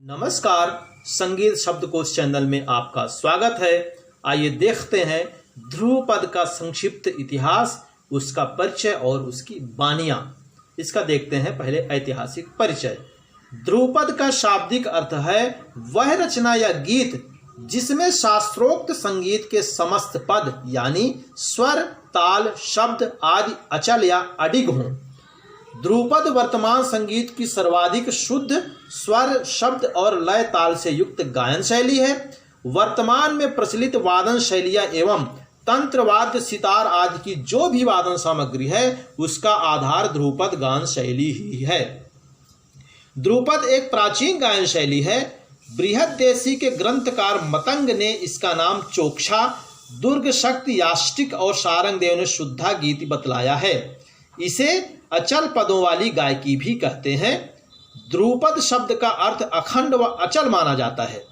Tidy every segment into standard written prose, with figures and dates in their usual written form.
नमस्कार, संगीत शब्दकोश चैनल में आपका स्वागत है। आइए देखते हैं ध्रुपद का संक्षिप्त इतिहास, उसका परिचय और उसकी बानियां। इसका देखते हैं पहले ऐतिहासिक परिचय। ध्रुपद का शाब्दिक अर्थ है वह रचना या गीत जिसमें शास्त्रोक्त संगीत के समस्त पद यानी स्वर, ताल, शब्द आदि अचल या अडिग हों। ध्रुपद वर्तमान संगीत की सर्वाधिक शुद्ध स्वर, शब्द और लय ताल से युक्त गायन शैली है। वर्तमान में प्रचलित वादन शैलियां एवं तंत्रवाद्य, सितार आदि की जो भी वादन सामग्री है उसका आधार ध्रुपद गायन शैली ही है। ध्रुपद एक प्राचीन गायन शैली है। बृहद्देशी के ग्रंथकार मतंग ने इसका नाम चोक्षा, दुर्ग शक्ति, याष्टिक और शारंगदेव ने शुद्धा गीति बतलाया है। इसे अचल पदों वाली गायकी भी कहते हैं। ध्रुपद शब्द का अर्थ अखंड व अचल माना जाता है।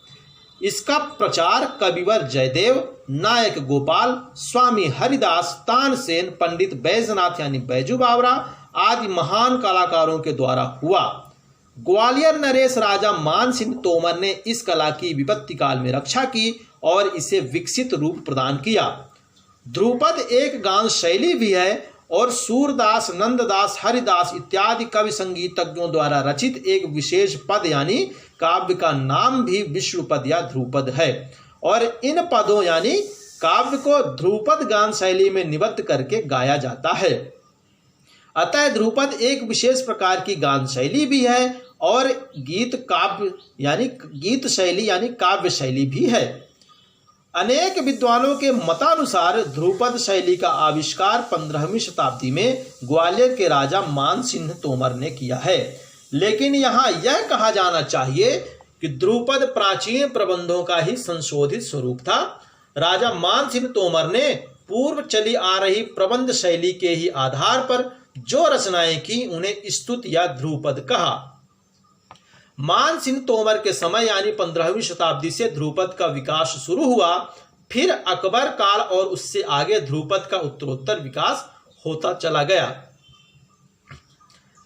इसका प्रचार कविवर जयदेव, नायक गोपाल, स्वामी हरिदास, तानसेन, पंडित बैजनाथ यानी बैजू बावरा आदि महान कलाकारों के द्वारा हुआ। ग्वालियर नरेश राजा मान सिंह तोमर ने इस कला की विपत्ति काल में रक्षा की और इसे विकसित रूप प्रदान किया। ध्रुपद एक गान शैली भी है और सूरदास, नंददास, हरिदास इत्यादि कवि संगीतज्ञों द्वारा रचित एक विशेष पद यानी काव्य का नाम भी विष्णुपद या ध्रुपद है। और इन पदों यानी काव्य को ध्रुपद गान शैली में निबद्ध करके गाया जाता है। अतः ध्रुपद एक विशेष प्रकार की गान शैली भी है और गीत शैली यानी काव्य शैली भी है। अनेक विद्वानों के मतानुसार ध्रुपद शैली का आविष्कार 15वीं शताब्दी में ग्वालियर के राजा मान सिंह तोमर ने किया है। लेकिन यहाँ यह कहा जाना चाहिए कि ध्रुपद प्राचीन प्रबंधों का ही संशोधित स्वरूप था। राजा मान सिंह तोमर ने पूर्व चली आ रही प्रबंध शैली के ही आधार पर जो रचनाएं की उन्हें स्तुत या ध्रुपद कहा। मान सिंह तोमर के समय यानी 15वीं शताब्दी से ध्रुपद का विकास शुरू हुआ। फिर अकबर काल और उससे आगे ध्रुपद का उत्तरोत्तर विकास होता चला गया।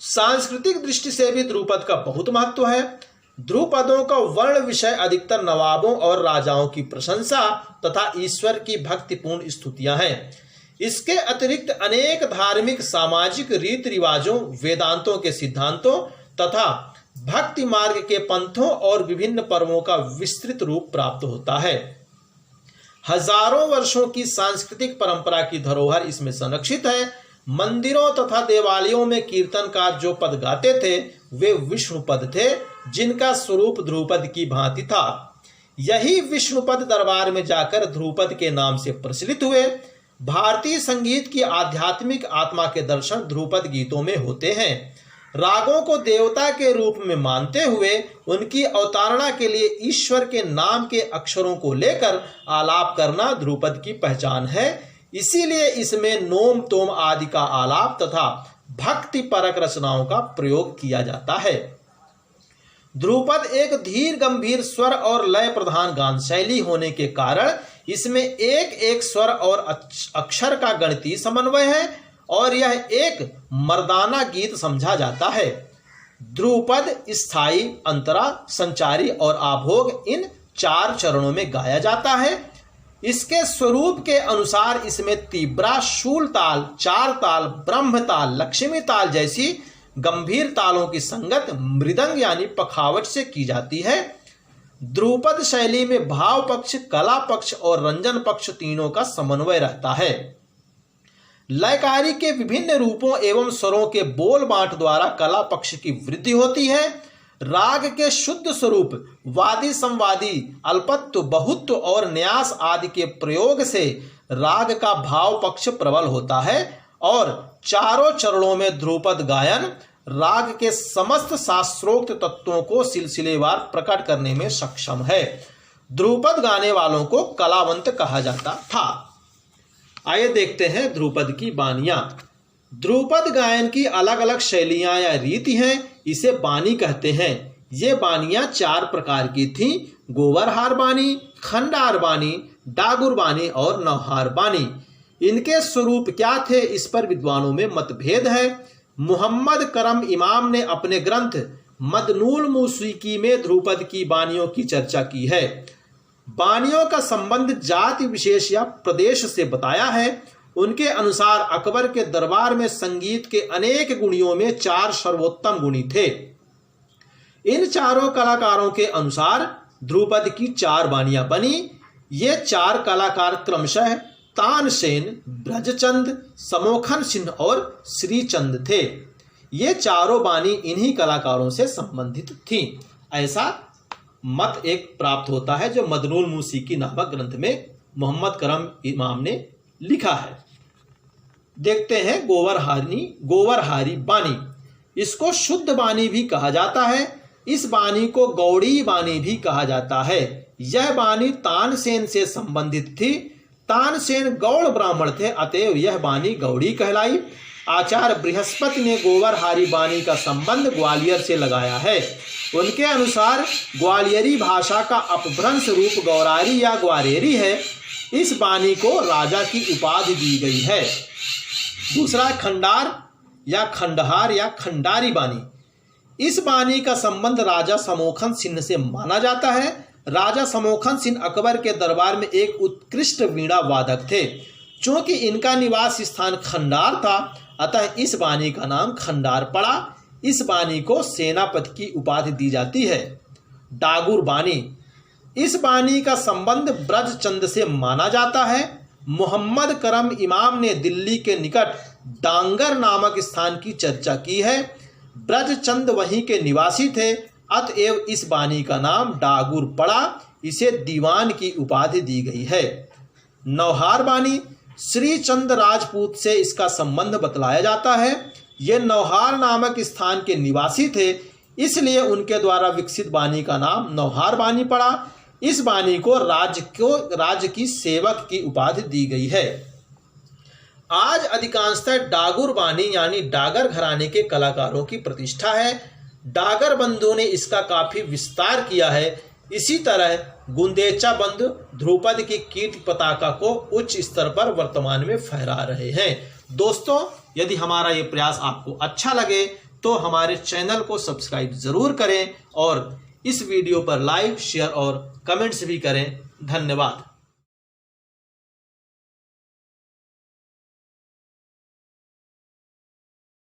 सांस्कृतिक दृष्टि से भी ध्रुपद का बहुत महत्व है। ध्रुपदों का वर्ण विषय अधिकतर नवाबों और राजाओं की प्रशंसा तथा ईश्वर की भक्तिपूर्ण स्तुतियां हैं। इसके अतिरिक्त अनेक धार्मिक, सामाजिक रीति रिवाजों, वेदांतों के सिद्धांतों तथा भक्ति मार्ग के पंथों और विभिन्न पर्वों का विस्तृत रूप प्राप्त होता है। हजारों वर्षों की सांस्कृतिक परंपरा की धरोहर इसमें संरक्षित है। मंदिरों तथा देवालयों में कीर्तनकार जो पद गाते थे वे विष्णुपद थे, जिनका स्वरूप ध्रुपद की भांति था। यही विष्णुपद दरबार में जाकर ध्रुपद के नाम से प्रचलित हुए। भारतीय संगीत की आध्यात्मिक आत्मा के दर्शन ध्रुपद गीतों में होते हैं। रागों को देवता के रूप में मानते हुए उनकी अवतारणा के लिए ईश्वर के नाम के अक्षरों को लेकर आलाप करना ध्रुपद की पहचान है। इसीलिए इसमें नोम तोम आदि का आलाप तथा भक्ति परक रचनाओं का प्रयोग किया जाता है। ध्रुपद एक धीर गंभीर स्वर और लय प्रधान गान शैली होने के कारण इसमें एक एक स्वर और अक्षर का गणितीय समन्वय है और यह एक मर्दाना गीत समझा जाता है। ध्रुपद स्थायी, अंतरा, संचारी और आभोग इन 4 चरणों में गाया जाता है। इसके स्वरूप के अनुसार इसमें तीव्रा, शूल ताल, चार ताल, ब्रह्म ताल, लक्ष्मी ताल जैसी गंभीर तालों की संगत मृदंग यानी पखावट से की जाती है। ध्रुपद शैली में भाव पक्ष, कला पक्ष और रंजन पक्ष तीनों का समन्वय रहता है। लयकारी के विभिन्न रूपों एवं स्वरों के बोल बांट द्वारा कला पक्ष की वृद्धि होती है। राग के शुद्ध स्वरूप, वादी, संवादी, अल्पत्व, बहुत्व और न्यास आदि के प्रयोग से राग का भाव पक्ष प्रबल होता है और चारों चरणों में ध्रुपद गायन राग के समस्त शास्त्रोक्त तत्वों को सिलसिलेवार प्रकट करने में सक्षम है। ध्रुपद गाने वालों को कलावंत कहा जाता था। आइए देखते हैं ध्रुपद की बानियां। ध्रुपद गायन की अलग अलग शैलियां या रीति हैं। इसे बानी कहते हैं। ये बानियां 4 प्रकार की थीं: गोवरहार बानी, खंडार बानी, डागुर बानी और नवहार बानी। इनके स्वरूप क्या थे इस पर विद्वानों में मतभेद है। मुहम्मद करम इमाम ने अपने ग्रंथ मदनूल मूसीकी में ध्रुपद की बानियों की चर्चा की है। बानियों का संबंध जाति विशेष या प्रदेश से बताया है। उनके अनुसार अकबर के दरबार में संगीत के अनेक गुणियों में 4 सर्वोत्तम गुणी थे। इन चारों कलाकारों के अनुसार ध्रुपद की 4 बानियां बनी। ये 4 कलाकार क्रमशः तानसेन, ब्रजचंद, समोखन सिंह और श्रीचंद थे। ये चारों बानी इन्हीं कलाकारों से संबंधित थीं, ऐसा मत एक प्राप्त होता है जो मदनूल मूसीकी नामक ग्रंथ में मोहम्मद करम इमाम ने लिखा है। देखते हैं गोवरहारी बानी। इसको शुद्ध बानी भी कहा जाता है। इस बानी को गौड़ी बानी भी कहा जाता है। यह बानी तानसेन से संबंधित थी। तानसेन गौड़ ब्राह्मण थे, अतएव यह बानी गौड़ी कहलाई। आचार्य बृहस्पति ने गोवरहारी बानी का संबंध ग्वालियर से लगाया है। उनके अनुसार ग्वालियरी भाषा का अपभ्रंश रूप गौरारी या ग्वारेरी है। इस बानी को राजा की उपाधि दी गई है। दूसरा खंडार या खंडहार या खंडारी बानी। इस बानी का संबंध राजा समोखन सिंह से माना जाता है। राजा समोखन सिंह अकबर के दरबार में एक उत्कृष्ट वीणा वादक थे। चूंकि इनका निवास स्थान खंडार था, अतः इस बानी का नाम खंडार पड़ा। इस बानी को सेनापति की उपाधि दी जाती है। डागुर बानी। इस बानी का संबंध ब्रजचंद से माना जाता है। मोहम्मद करम इमाम ने दिल्ली के निकट डांगर नामक स्थान की चर्चा की है। ब्रजचंद वहीं के निवासी थे, अतएव इस बानी का नाम डागुर पड़ा। इसे दीवान की उपाधि दी गई है। नौहार बानी। श्रीचंद राजपूत से इसका संबंध बतलाया जाता है। ये नौहार नामक स्थान के निवासी थे, इसलिए उनके द्वारा विकसित बानी का नाम नौहार बानी पड़ा। इस बानी को राज्य की सेवक की उपाधि दी गई है। आज अधिकांशतः डागुर बानी यानी डागर घराने के कलाकारों की प्रतिष्ठा है। डागर बंधुओं ने इसका काफी विस्तार किया है। इसी तरह गुंदेचा बंधु ध्रुपद की कीर्ति पताका को उच्च स्तर पर वर्तमान में फहरा रहे हैं। दोस्तों, यदि हमारा ये प्रयास आपको अच्छा लगे तो हमारे चैनल को सब्सक्राइब जरूर करें और इस वीडियो पर लाइक, शेयर और कमेंट्स भी करें। धन्यवाद।